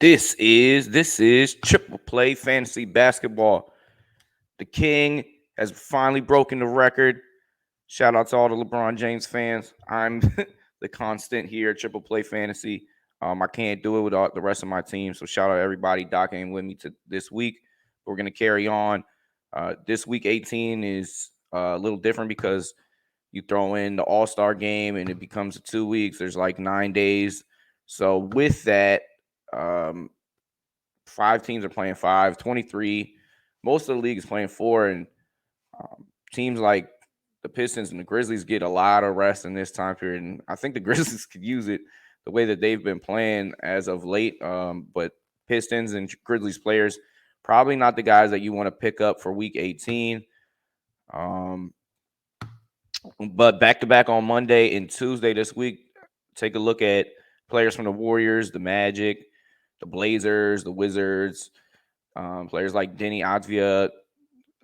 This is Triple Play Fantasy Basketball. The King has finally broken the record. Shout out to all the LeBron James fans. I'm the constant here at Triple Play Fantasy. I can't do it without the rest of my team. So shout out to everybody docking with me to this week. We're gonna carry on. This week 18 is a little different because you throw in the All-Star game and it becomes 2 weeks. There's like 9 days. So with that, um, 5 teams are playing 23. Most of the league is playing 4, and teams like the Pistons and the Grizzlies get a lot of rest in this time period. And I think the Grizzlies could use it the way that they've been playing as of late. But Pistons and Grizzlies players, probably not the guys that you want to pick up for week 18. Um, but back to back on Monday and Tuesday this week, take a look at players from the Warriors, the Magic, the Blazers, the Wizards. Players like Denny Advia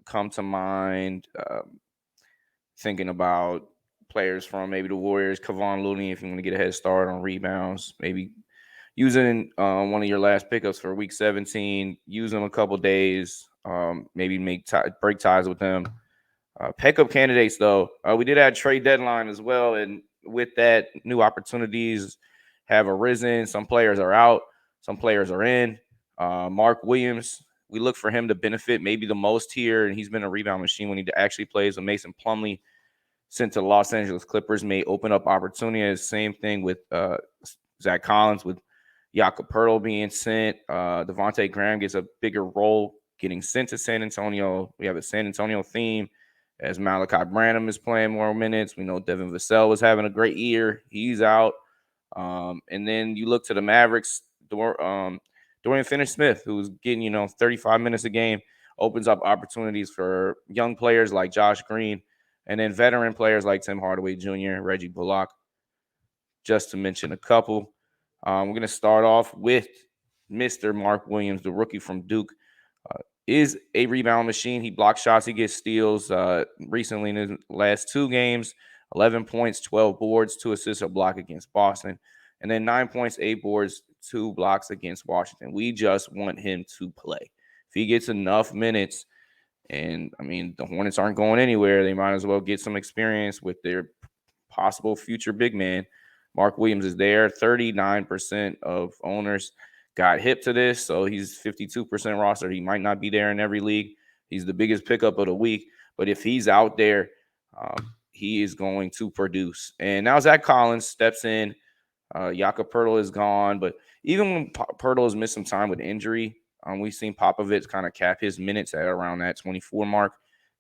come to mind. Thinking about players from maybe the Warriors, Kevon Looney, if you want to get a head start on rebounds, maybe using one of your last pickups for week 17, use them a couple days, maybe break ties with them. Pickup candidates, though, we did have trade deadline as well, and with that, new opportunities have arisen. Some players are out, some players are in. Mark Williams, we look for him to benefit maybe the most here, and he's been a rebound machine when he actually plays. With Mason Plumlee sent to the Los Angeles Clippers may open up opportunity. Same thing with Zach Collins, with Jakob Poeltl being sent. Devante Graham gets a bigger role getting sent to San Antonio. We have a San Antonio theme as Malaki Branham is playing more minutes. We know Devin Vassell was having a great year. He's out. And then you look to the Mavericks, Dorian Finney-Smith, who's getting, 35 minutes a game, opens up opportunities for young players like Josh Green, and then veteran players like Tim Hardaway Jr., Reggie Bullock, just to mention a couple. We're going to start off with Mr. Mark Williams, the rookie from Duke. Is a rebound machine. He blocks shots. He gets steals. Recently in his last 2 games, 11 points, 12 boards, 2 assists, a block against Boston. And then 9 points, 8 boards, 2 blocks against Washington. We just want him to play. If he gets enough minutes, and, the Hornets aren't going anywhere, they might as well get some experience with their possible future big man. Mark Williams is there. 39% of owners got hip to this, so he's 52% rostered. He might not be there in every league. He's the biggest pickup of the week, but if he's out there, he is going to produce. And now Zach Collins steps in. Jakob Poeltl is gone, but even when Poeltl has missed some time with injury, we've seen Popovich kind of cap his minutes at around that 24 mark.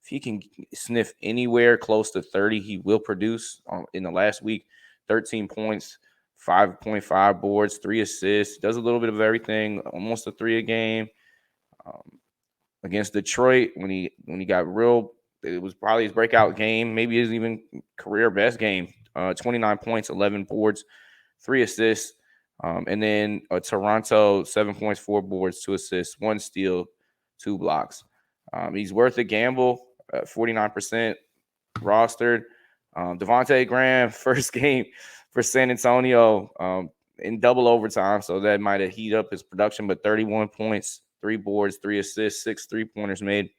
If he can sniff anywhere close to 30, he will produce. In the last week, 13 points, 5.5 boards, 3 assists, does a little bit of everything, almost a 3 a game. Against Detroit, when he got real, it was probably his breakout game, maybe his even career best game. 29 points, 11 boards, 3 assists. And then Toronto, 7 points, 4 boards, 2 assists, 1 steal, 2 blocks. He's worth a gamble, 49% rostered. Devante Graham, first game for San Antonio in double overtime, so that might have heated up his production, but 31 points, 3 boards, 3 assists, 6 3-pointers made.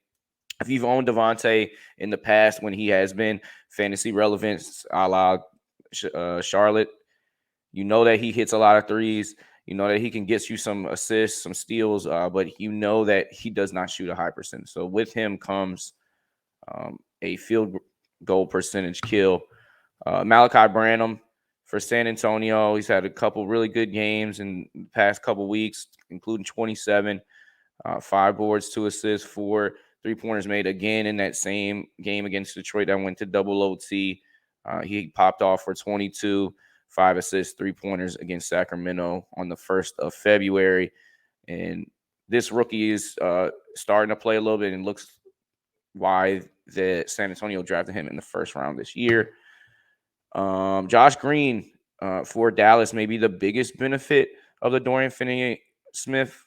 If you've owned Devante in the past when he has been fantasy relevant, a la Charlotte, you know that he hits a lot of threes. You know that he can get you some assists, some steals, but you know that he does not shoot a high percentage. So with him comes a field goal percentage kill. Malaki Branham for San Antonio, he's had a couple really good games in the past couple weeks, including 27, 5 boards, 2 assists, 4 3-pointers made again in that same game against Detroit that went to double OT. He popped off for 22, 5 assists, 3-pointers against Sacramento on the 1st of February. And this rookie is starting to play a little bit, and looks why the San Antonio drafted him in the 1st round this year. Josh Green for Dallas may be the biggest benefit of the Dorian Finney-Smith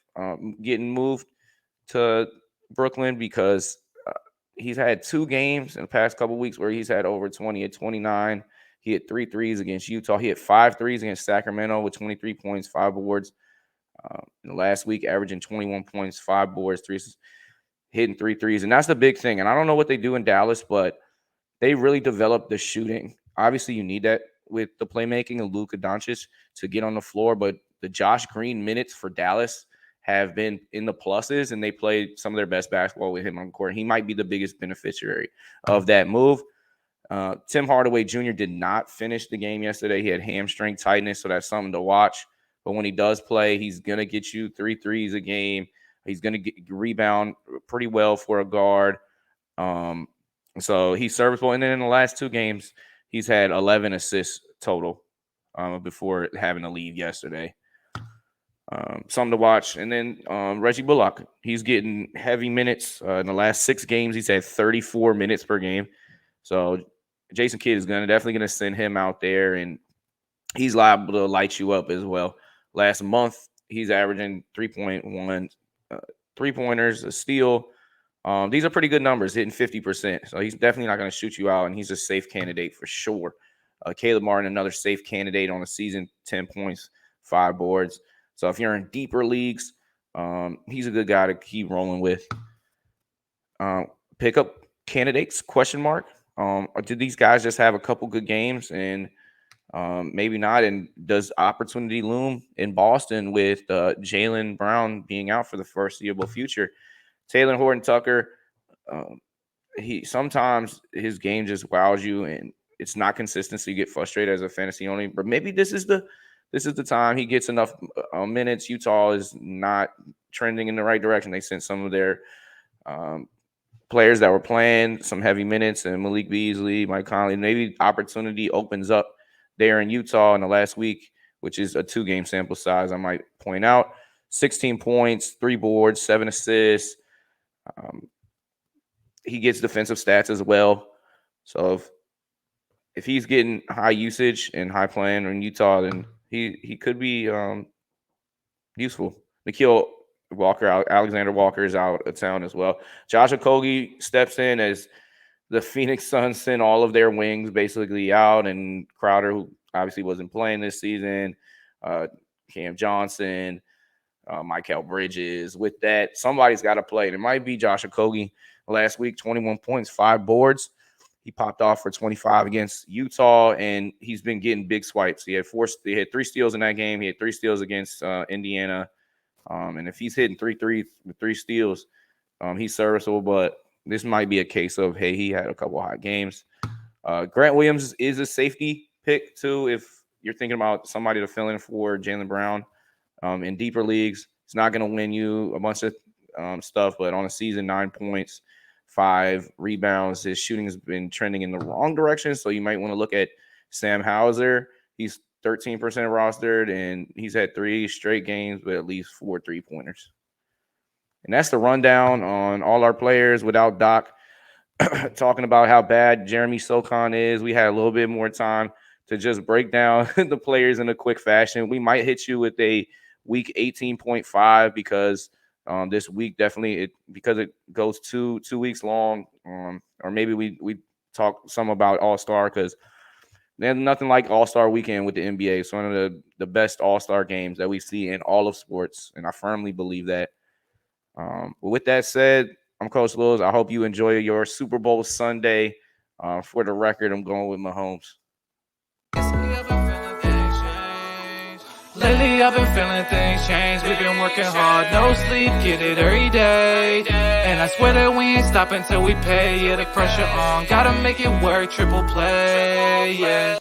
getting moved to Brooklyn, because he's had 2 games in the past couple weeks where he's had over 20 at 29. He hit 3 threes against Utah. He hit 5 threes against Sacramento with 23 points, 5 boards. In the last week, averaging 21 points, 5 boards, hitting 3 threes. And that's the big thing. And I don't know what they do in Dallas, but they really developed the shooting. Obviously, you need that with the playmaking of Luka Doncic to get on the floor. But the Josh Green minutes for Dallas have been in the pluses, and they played some of their best basketball with him on court. He might be the biggest beneficiary of that move. Tim Hardaway Jr. did not finish the game yesterday. He had hamstring tightness, so that's something to watch. But when he does play, he's going to get you 3 threes a game. He's going to rebound pretty well for a guard. So he's serviceable. And then in the last 2 games, he's had 11 assists total before having to leave yesterday. Something to watch. And then Reggie Bullock, he's getting heavy minutes. In the last 6 games, he's had 34 minutes per game. So Jason Kidd is definitely going to send him out there, and he's liable to light you up as well. Last month, he's averaging 3.1 3-pointers, a steal. These are pretty good numbers, hitting 50%. So he's definitely not going to shoot you out, and he's a safe candidate for sure. Caleb Martin, another safe candidate on the season, 10 points, 5 boards. So if you're in deeper leagues, he's a good guy to keep rolling with. Pickup candidates, question mark. Did these guys just have a couple good games and maybe not? And does opportunity loom in Boston with Jaylen Brown being out for the foreseeable future? Talen Horton-Tucker, he sometimes his game just wows you, and it's not consistent, so you get frustrated as a fantasy owner. But maybe this is the time he gets enough minutes. Utah is not trending in the right direction. They sent some of their players that were playing some heavy minutes, and Malik Beasley, Mike Conley. Maybe opportunity opens up there in Utah in the last week, which is a 2-game sample size, I might point out. 16 points, 3 boards, 7 assists. He gets defensive stats as well. So if he's getting high usage and high playing in Utah, then he could be useful. Nikhil Alexander Walker is out of town as well. Josh Okogie steps in as the Phoenix Suns send all of their wings basically out, and Crowder, who obviously wasn't playing this season, Cam Johnson, Mikal Bridges. With that, somebody's got to play. And it might be Josh Okogie. Last week, 21 points, 5 boards. He popped off for 25 against Utah, and he's been getting big swipes. He had 3 steals in that game. He had 3 steals against Indiana. And if he's hitting 3 threes with 3 steals, he's serviceable. But this might be a case of, hey, he had a couple hot games. Grant Williams is a safety pick, too, if you're thinking about somebody to fill in for Jaylen Brown. In deeper leagues, it's not going to win you a bunch of stuff, but on a season, 9 points, 5 rebounds. His shooting has been trending in the wrong direction, so you might want to look at Sam Hauser. He's 13% rostered, and he's had 3 straight games with at least 4 3-pointers. And that's the rundown on all our players without Doc talking about how bad Jeremy Socon is. We had a little bit more time to just break down the players in a quick fashion. We might hit you with a week 18.5 because this week definitely because it goes 2 weeks long, or maybe we talk some about All-Star because there's nothing like All-Star weekend with the NBA. It's one of the best All-Star games that we see in all of sports, and I firmly believe that. But with that said, I'm Coach Lewis. I hope you enjoy your Super Bowl Sunday. For the record, I'm going with Mahomes. Lately I've been feeling things change. We've been working hard, no sleep, get it every day. And I swear that we ain't stopping till we pay. Yeah, the pressure on, gotta make it work, triple play, yeah.